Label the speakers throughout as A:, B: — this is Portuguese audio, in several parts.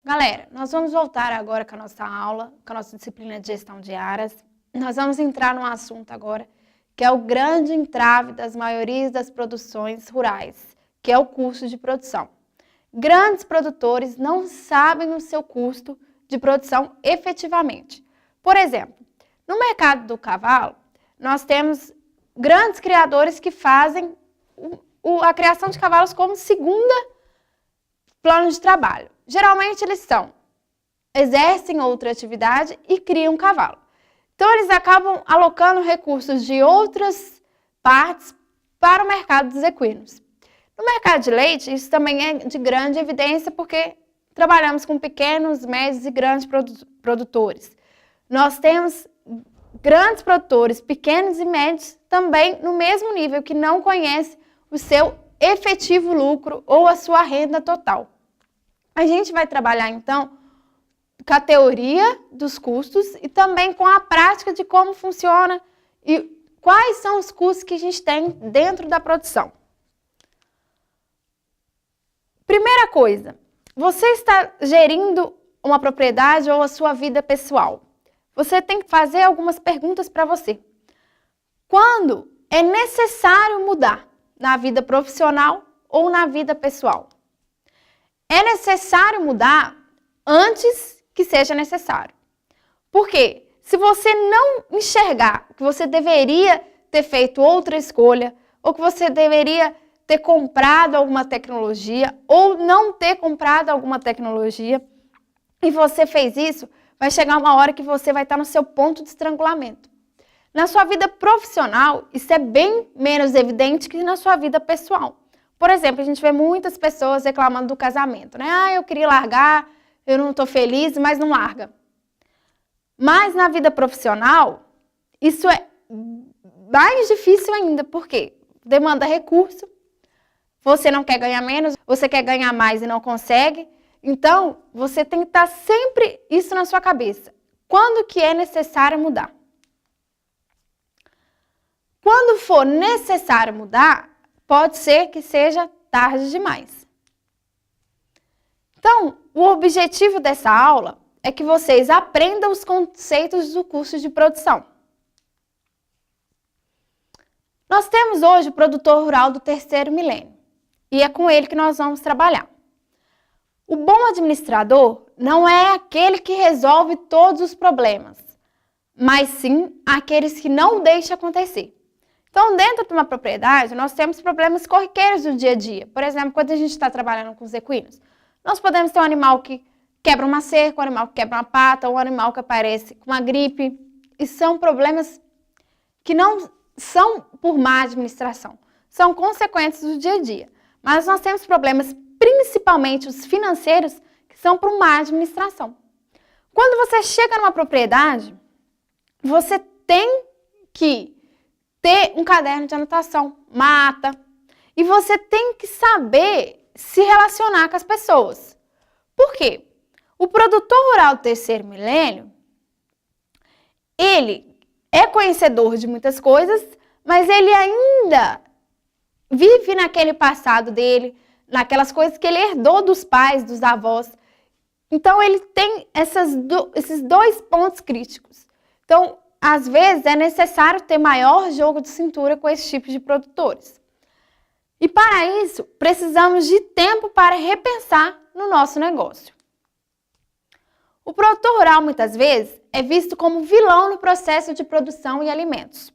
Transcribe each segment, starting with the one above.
A: Galera, nós vamos voltar agora com a nossa aula, com a nossa disciplina de gestão de áreas. Nós vamos entrar num assunto agora, que é o grande entrave das maiorias das produções rurais, que é o custo de produção. Grandes produtores não sabem o seu custo de produção efetivamente. Por exemplo, no mercado do cavalo, nós temos grandes criadores que fazem a criação de cavalos como segunda plano de trabalho. Geralmente eles exercem outra atividade e criam um cavalo. Então eles acabam alocando recursos de outras partes para o mercado dos equinos. No mercado de leite, isso também é de grande evidência porque trabalhamos com pequenos, médios e grandes produtores. Nós temos grandes produtores, pequenos e médios, também no mesmo nível, que não conhecem o seu efetivo lucro ou a sua renda total. A gente vai trabalhar, então, com a teoria dos custos e também com a prática de como funciona e quais são os custos que a gente tem dentro da produção. Primeira coisa, você está gerindo uma propriedade ou a sua vida pessoal. Você tem que fazer algumas perguntas para você. Quando é necessário mudar na vida profissional ou na vida pessoal? É necessário mudar antes que seja necessário. Por quê? Se você não enxergar que você deveria ter feito outra escolha, ou que você deveria ter comprado alguma tecnologia, ou não ter comprado alguma tecnologia, e você fez isso, vai chegar uma hora que você vai estar no seu ponto de estrangulamento. Na sua vida profissional, isso é bem menos evidente que na sua vida pessoal. Por exemplo, a gente vê muitas pessoas reclamando do casamento, né? Ah, eu queria largar, eu não estou feliz, mas não larga. Mas na vida profissional, isso é mais difícil ainda, porque demanda recurso, você não quer ganhar menos, você quer ganhar mais e não consegue. Então, você tem que estar sempre isso na sua cabeça. Quando que é necessário mudar? Quando for necessário mudar, pode ser que seja tarde demais. Então, o objetivo dessa aula é que vocês aprendam os conceitos do custo de produção. Nós temos hoje o produtor rural do terceiro milênio e é com ele que nós vamos trabalhar. O bom administrador não é aquele que resolve todos os problemas, mas sim aqueles que não deixam acontecer. Então, dentro de uma propriedade, nós temos problemas corriqueiros do dia a dia. Por exemplo, quando a gente está trabalhando com os equinos, nós podemos ter um animal que quebra uma cerca, um animal que quebra uma pata, um animal que aparece com uma gripe. E são problemas que não são por má administração, são consequências do dia a dia. Mas nós temos problemas, principalmente os financeiros, que são por má administração. Quando você chega numa propriedade, você tem que ter um caderno de anotação, uma ata, e você tem que saber se relacionar com as pessoas. Por quê? O produtor rural do terceiro milênio, ele é conhecedor de muitas coisas, mas ele ainda vive naquele passado dele, naquelas coisas que ele herdou dos pais, dos avós. Então, ele tem esses dois pontos críticos. Então, às vezes, é necessário ter maior jogo de cintura com esse tipo de produtores. E para isso, precisamos de tempo para repensar no nosso negócio. O produtor rural, muitas vezes, é visto como vilão no processo de produção e alimentos.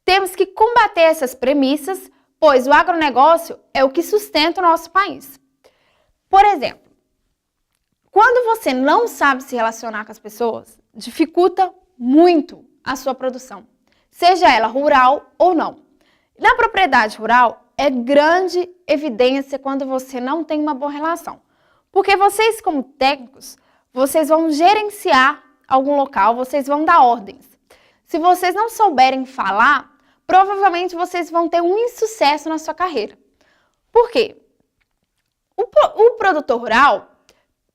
A: Temos que combater essas premissas, pois o agronegócio é o que sustenta o nosso país. Por exemplo, quando você não sabe se relacionar com as pessoas, dificulta muito a sua produção, seja ela rural ou não. Na propriedade rural, é grande evidência quando você não tem uma boa relação. Porque vocês, como técnicos, vocês vão gerenciar algum local, vocês vão dar ordens. Se vocês não souberem falar, provavelmente vocês vão ter um insucesso na sua carreira. Por quê? O produtor rural,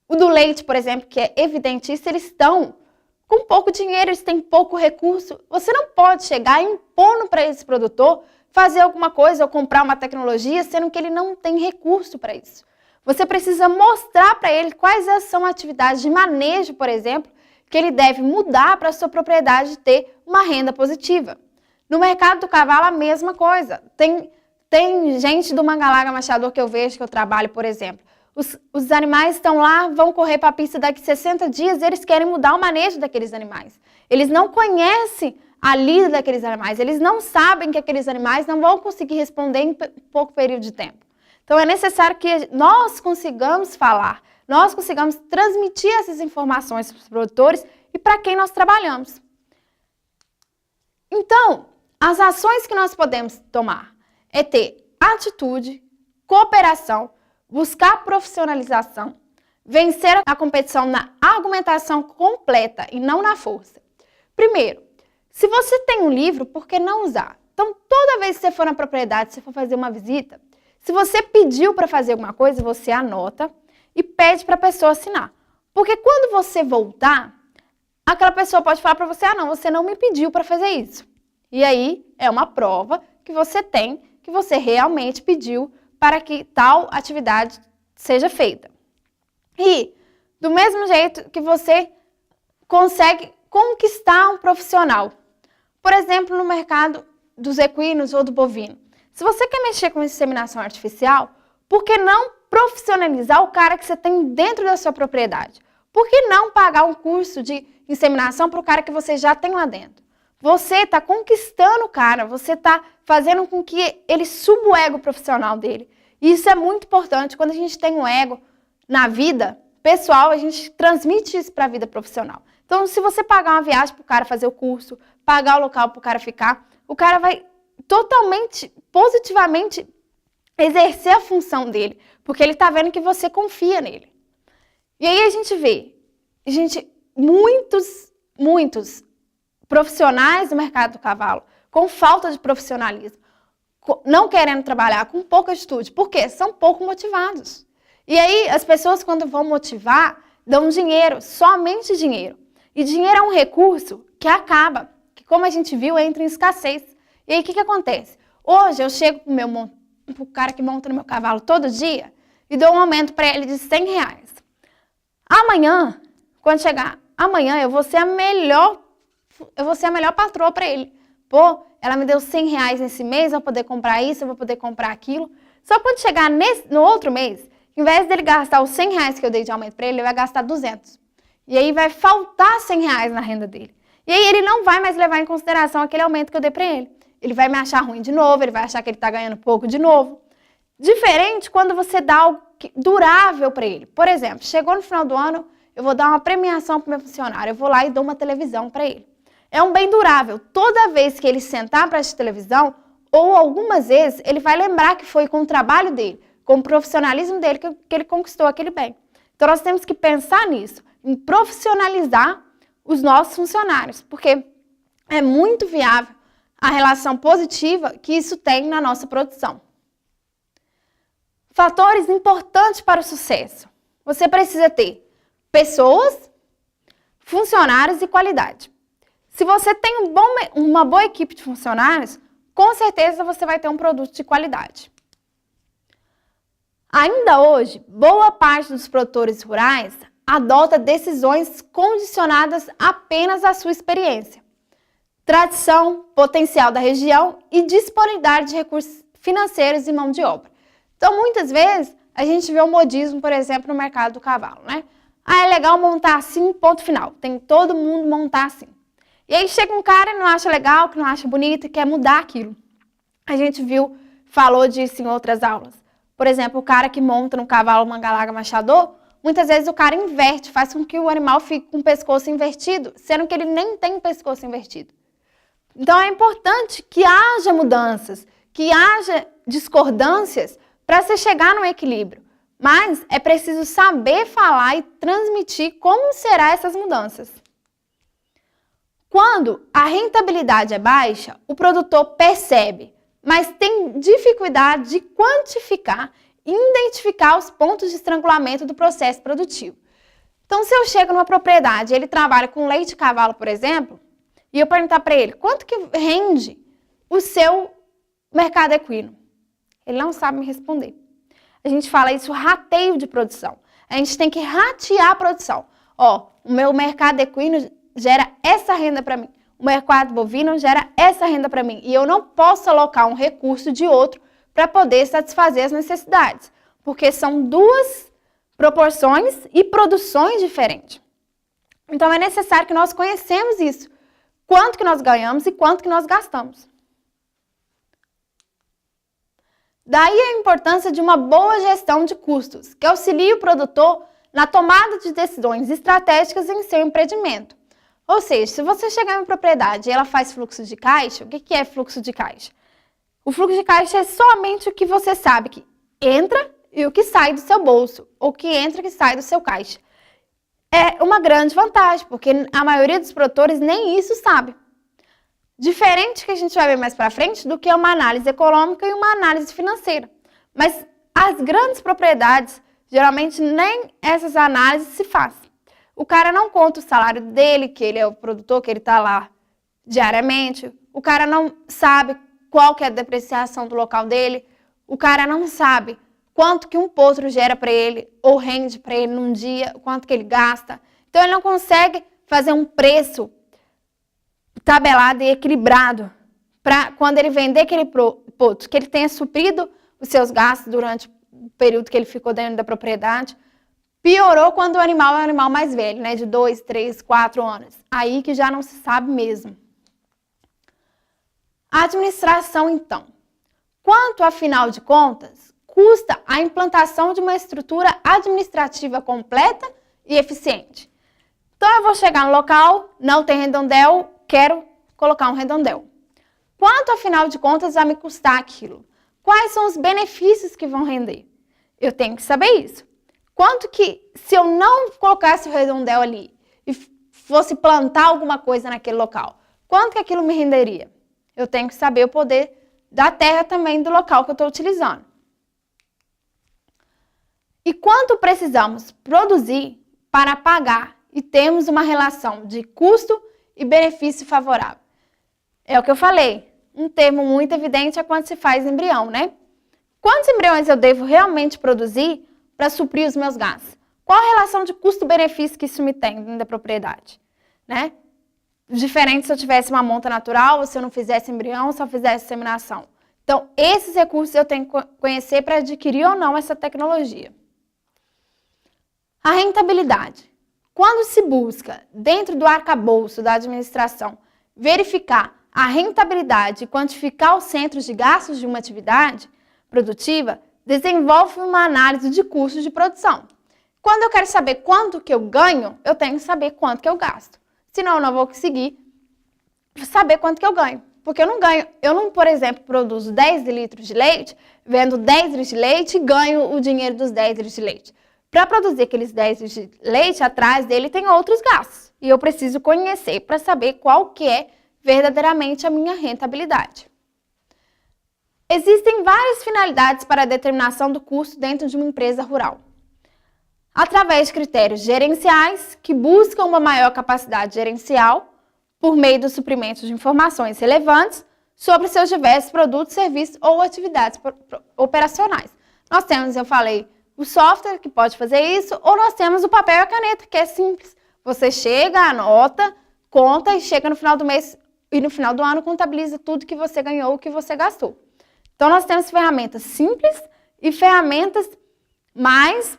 A: o do leite, por exemplo, que é evidentíssimo, eles estão com pouco dinheiro, eles têm pouco recurso. Você não pode chegar impondo para esse produtor fazer alguma coisa ou comprar uma tecnologia, sendo que ele não tem recurso para isso. Você precisa mostrar para ele quais são atividades de manejo, por exemplo, que ele deve mudar para a sua propriedade ter uma renda positiva. No mercado do cavalo, a mesma coisa. Tem gente do Mangalaga Machador que eu vejo, que eu trabalho, por exemplo. Os animais estão lá, vão correr para a pista daqui 60 dias, eles querem mudar o manejo daqueles animais. Eles não conhecem a lida daqueles animais, eles não sabem que aqueles animais não vão conseguir responder em pouco período de tempo. Então é necessário que nós consigamos falar, nós consigamos transmitir essas informações para os produtores e para quem nós trabalhamos. Então, as ações que nós podemos tomar é ter atitude, cooperação, buscar profissionalização, vencer a competição na argumentação completa e não na força. Primeiro, se você tem um livro, por que não usar? Então, toda vez que você for na propriedade, se for fazer uma visita, se você pediu para fazer alguma coisa, você anota e pede para a pessoa assinar. Porque quando você voltar, aquela pessoa pode falar para você, não, você não me pediu para fazer isso. E aí é uma prova que você tem, que você realmente pediu para que tal atividade seja feita. E do mesmo jeito que você consegue conquistar um profissional, por exemplo, no mercado dos equinos ou do bovino. Se você quer mexer com inseminação artificial, por que não profissionalizar o cara que você tem dentro da sua propriedade? Por que não pagar um curso de inseminação para o cara que você já tem lá dentro? Você está conquistando o cara, você está fazendo com que ele suba o ego profissional dele. E isso é muito importante. Quando a gente tem um ego na vida pessoal, a gente transmite isso para a vida profissional. Então, se você pagar uma viagem para o cara fazer o curso, pagar o local para o cara ficar, o cara vai totalmente, positivamente exercer a função dele, porque ele está vendo que você confia nele. E aí a gente vê, muitos profissionais do mercado do cavalo com falta de profissionalismo, não querendo trabalhar, com pouca atitude. Por quê? São pouco motivados. E aí as pessoas, quando vão motivar, dão dinheiro, somente dinheiro. E dinheiro é um recurso que acaba, que como a gente viu, entra em escassez. E aí o que acontece? Hoje eu chego pro cara que monta no meu cavalo todo dia e dou um aumento para ele de R$100. Amanhã, quando chegar amanhã, eu vou ser a melhor patroa para ele. Pô, ela me deu R$100 nesse mês, eu vou poder comprar isso, eu vou poder comprar aquilo. Só quando chegar no outro mês, em vez dele gastar os R$100 que eu dei de aumento para ele, ele vai gastar 200. E aí vai faltar R$100 na renda dele. E aí ele não vai mais levar em consideração aquele aumento que eu dei para ele. Ele vai me achar ruim de novo, ele vai achar que ele está ganhando pouco de novo. Diferente quando você dá algo durável para ele. Por exemplo, chegou no final do ano, eu vou dar uma premiação para o meu funcionário, eu vou lá e dou uma televisão para ele. É um bem durável. Toda vez que ele sentar para assistir televisão, ou algumas vezes, ele vai lembrar que foi com o trabalho dele, com o profissionalismo dele que ele conquistou aquele bem. Então nós temos que pensar nisso, em profissionalizar os nossos funcionários, porque é muito viável a relação positiva que isso tem na nossa produção. Fatores importantes para o sucesso. Você precisa ter pessoas, funcionários e qualidade. Se você tem uma boa equipe de funcionários, com certeza você vai ter um produto de qualidade. Ainda hoje, boa parte dos produtores rurais adota decisões condicionadas apenas à sua experiência, tradição, potencial da região e disponibilidade de recursos financeiros e mão de obra. Então, muitas vezes, a gente vê o modismo, por exemplo, no mercado do cavalo, né? É legal montar assim, ponto final. Tem todo mundo montar assim. E aí chega um cara que não acha legal, que não acha bonito e quer mudar aquilo. A gente falou disso em outras aulas. Por exemplo, o cara que monta no cavalo Mangalaga Machador, muitas vezes o cara inverte, faz com que o animal fique com o pescoço invertido, sendo que ele nem tem o pescoço invertido. Então é importante que haja mudanças, que haja discordâncias para você chegar no equilíbrio. Mas é preciso saber falar e transmitir como serão essas mudanças. Quando a rentabilidade é baixa, o produtor percebe, mas tem dificuldade de quantificar e identificar os pontos de estrangulamento do processo produtivo. Então, se eu chego numa propriedade e ele trabalha com leite de cavalo, por exemplo, e eu perguntar para ele quanto que rende o seu mercado equino, ele não sabe me responder. A gente fala isso rateio de produção. A gente tem que ratear a produção. Ó, o meu mercado equino gera essa renda para mim. O mercado bovino gera essa renda para mim. E eu não posso alocar um recurso de outro para poder satisfazer as necessidades. Porque são duas proporções e produções diferentes. Então é necessário que nós conhecemos isso. Quanto que nós ganhamos e quanto que nós gastamos. Daí a importância de uma boa gestão de custos, que auxilie o produtor na tomada de decisões estratégicas em seu empreendimento. Ou seja, se você chegar em uma propriedade e ela faz fluxo de caixa, o que é fluxo de caixa? O fluxo de caixa é somente o que você sabe que entra e o que sai do seu bolso, ou que entra e que sai do seu caixa. É uma grande vantagem, porque a maioria dos produtores nem isso sabe. Diferente que a gente vai ver mais para frente do que uma análise econômica e uma análise financeira. Mas as grandes propriedades, geralmente nem essas análises se fazem. O cara não conta o salário dele, que ele é o produtor, que ele está lá diariamente. O cara não sabe qual que é a depreciação do local dele. O cara não sabe quanto que um potro gera para ele, ou rende para ele num dia, quanto que ele gasta. Então, ele não consegue fazer um preço tabelado e equilibrado para quando ele vender aquele potro, que ele tenha suprido os seus gastos durante o período que ele ficou dentro da propriedade. Piorou quando o animal é um animal mais velho, né, de 2, 3, 4 anos. Aí que já não se sabe mesmo. A administração, então. Quanto, afinal de contas, custa a implantação de uma estrutura administrativa completa e eficiente? Então, eu vou chegar no local, não tem redondel, quero colocar um redondel. Quanto, afinal de contas, vai me custar aquilo? Quais são os benefícios que vão render? Eu tenho que saber isso. Quanto que, se eu não colocasse o redondel ali e fosse plantar alguma coisa naquele local, quanto que aquilo me renderia? Eu tenho que saber o poder da terra também do local que eu estou utilizando. E quanto precisamos produzir para pagar e termos uma relação de custo e benefício favorável? É o que eu falei. Um termo muito evidente é quando se faz embrião, né? Quantos embriões eu devo realmente produzir para suprir os meus gastos? Qual a relação de custo-benefício que isso me tem dentro da propriedade? Né? Diferente se eu tivesse uma monta natural, ou se eu não fizesse embrião, ou se eu fizesse seminação. Então, esses recursos eu tenho que conhecer para adquirir ou não essa tecnologia. A rentabilidade. Quando se busca, dentro do arcabouço da administração, verificar a rentabilidade e quantificar os centros de gastos de uma atividade produtiva, desenvolve uma análise de custos de produção. Quando eu quero saber quanto que eu ganho, eu tenho que saber quanto que eu gasto. Senão, eu não vou conseguir saber quanto que eu ganho. Porque eu não, por exemplo, produzo 10 litros de leite, vendo 10 litros de leite e ganho o dinheiro dos 10 litros de leite. Para produzir aqueles 10 litros de leite, atrás dele tem outros gastos. E eu preciso conhecer para saber qual que é verdadeiramente a minha rentabilidade. Existem várias finalidades para a determinação do custo dentro de uma empresa rural. Através de critérios gerenciais, que buscam uma maior capacidade gerencial, por meio do suprimento de informações relevantes sobre seus diversos produtos, serviços ou atividades operacionais. Nós temos, eu falei, o software que pode fazer isso, ou nós temos o papel e a caneta, que é simples. Você chega, anota, conta e chega no final do mês e no final do ano contabiliza tudo que você ganhou, o que você gastou. Então, nós temos ferramentas simples e ferramentas mais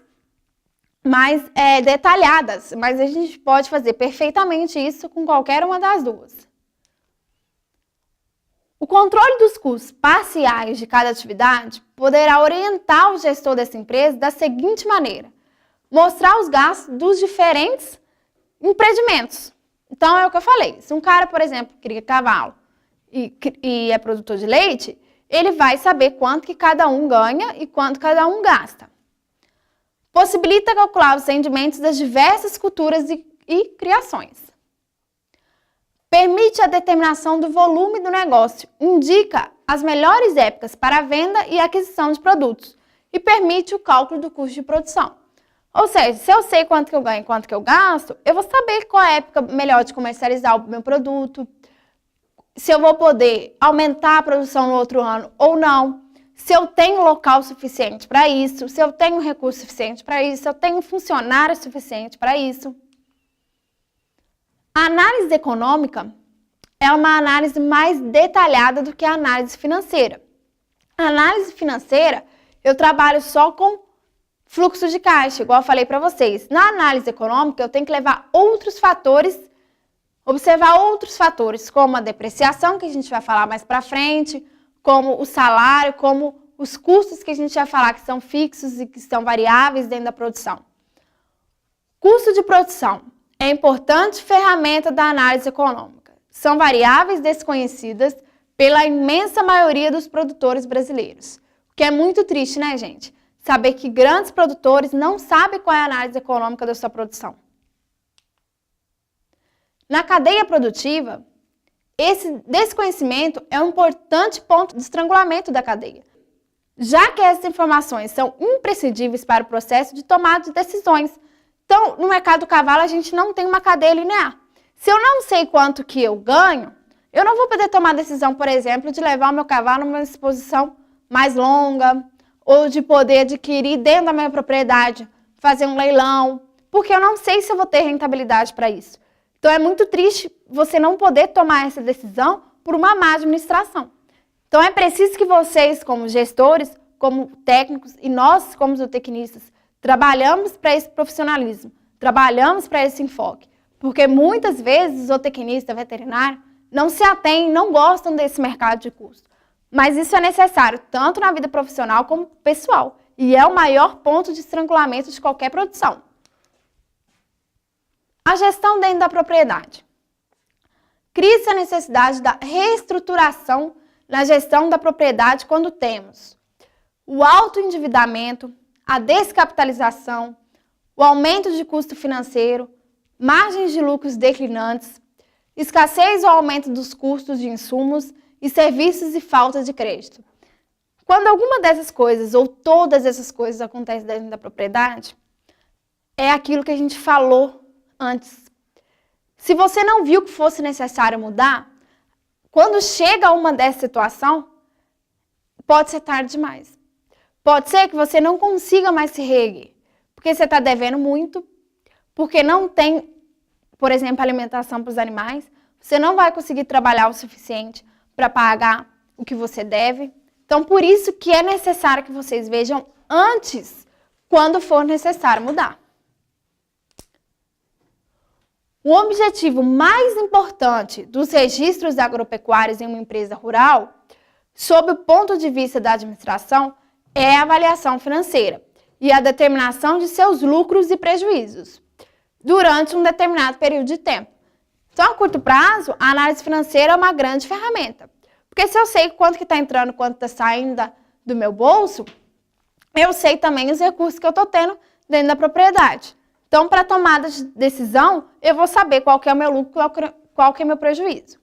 A: detalhadas, mas a gente pode fazer perfeitamente isso com qualquer uma das duas. O controle dos custos parciais de cada atividade poderá orientar o gestor dessa empresa da seguinte maneira: mostrar os gastos dos diferentes empreendimentos. Então, é o que eu falei. Se um cara, por exemplo, cria cavalo e é produtor de leite, ele vai saber quanto que cada um ganha e quanto cada um gasta. Possibilita calcular os rendimentos das diversas culturas e criações. Permite a determinação do volume do negócio, indica as melhores épocas para a venda e aquisição de produtos e permite o cálculo do custo de produção. Ou seja, se eu sei quanto que eu ganho e quanto que eu gasto, eu vou saber qual é a época melhor de comercializar o meu produto, se eu vou poder aumentar a produção no outro ano ou não, se eu tenho local suficiente para isso, se eu tenho recurso suficiente para isso, se eu tenho funcionário suficiente para isso. A análise econômica é uma análise mais detalhada do que a análise financeira. A análise financeira, eu trabalho só com fluxo de caixa, igual eu falei para vocês. Na análise econômica, eu tenho que levar outros fatores, observar outros fatores, como a depreciação, que a gente vai falar mais para frente, como o salário, como os custos que a gente vai falar que são fixos e que são variáveis dentro da produção. Custo de produção é importante ferramenta da análise econômica. São variáveis desconhecidas pela imensa maioria dos produtores brasileiros. O que é muito triste, né, gente? Saber que grandes produtores não sabem qual é a análise econômica da sua produção. Na cadeia produtiva, esse desconhecimento é um importante ponto de estrangulamento da cadeia, já que essas informações são imprescindíveis para o processo de tomada de decisões. Então, no mercado do cavalo, a gente não tem uma cadeia linear. Se eu não sei quanto que eu ganho, eu não vou poder tomar a decisão, por exemplo, de levar o meu cavalo numa exposição mais longa, ou de poder adquirir dentro da minha propriedade, fazer um leilão, porque eu não sei se eu vou ter rentabilidade para isso. Então, é muito triste você não poder tomar essa decisão por uma má administração. Então, é preciso que vocês, como gestores, como técnicos, e nós, como zootecnistas, trabalhamos para esse profissionalismo, trabalhamos para esse enfoque. Porque muitas vezes os zootecnistas veterinários não se atêm, não gostam desse mercado de custo. Mas isso é necessário, tanto na vida profissional como pessoal. E é o maior ponto de estrangulamento de qualquer produção. A gestão dentro da propriedade. Cria-se a necessidade da reestruturação na gestão da propriedade quando temos o alto endividamento, a descapitalização, o aumento de custo financeiro, margens de lucros declinantes, escassez ou aumento dos custos de insumos e serviços e falta de crédito. Quando alguma dessas coisas ou todas essas coisas acontecem dentro da propriedade, é aquilo que a gente falou antes. Se você não viu que fosse necessário mudar, quando chega a uma dessa situação, pode ser tarde demais. Pode ser que você não consiga mais se reerguer, porque você está devendo muito, porque não tem, por exemplo, alimentação para os animais, você não vai conseguir trabalhar o suficiente para pagar o que você deve. Então, por isso que é necessário que vocês vejam antes, quando for necessário mudar. O objetivo mais importante dos registros agropecuários em uma empresa rural, sob o ponto de vista da administração, é a avaliação financeira e a determinação de seus lucros e prejuízos durante um determinado período de tempo. Então, a curto prazo, a análise financeira é uma grande ferramenta. Porque se eu sei quanto que está entrando, quanto está saindo do meu bolso, eu sei também os recursos que eu estou tendo dentro da propriedade. Então, para tomada de decisão, eu vou saber qual que é o meu lucro, qual que é o meu prejuízo.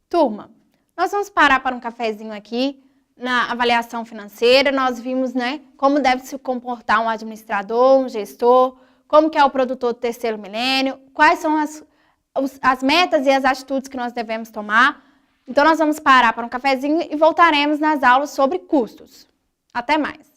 A: Turma, nós vamos parar para um cafezinho aqui na avaliação financeira. Nós vimos, né, como deve se comportar um administrador, um gestor, como que é o produtor do terceiro milênio, quais são as metas e as atitudes que nós devemos tomar. Então, nós vamos parar para um cafezinho e voltaremos nas aulas sobre custos. Até mais!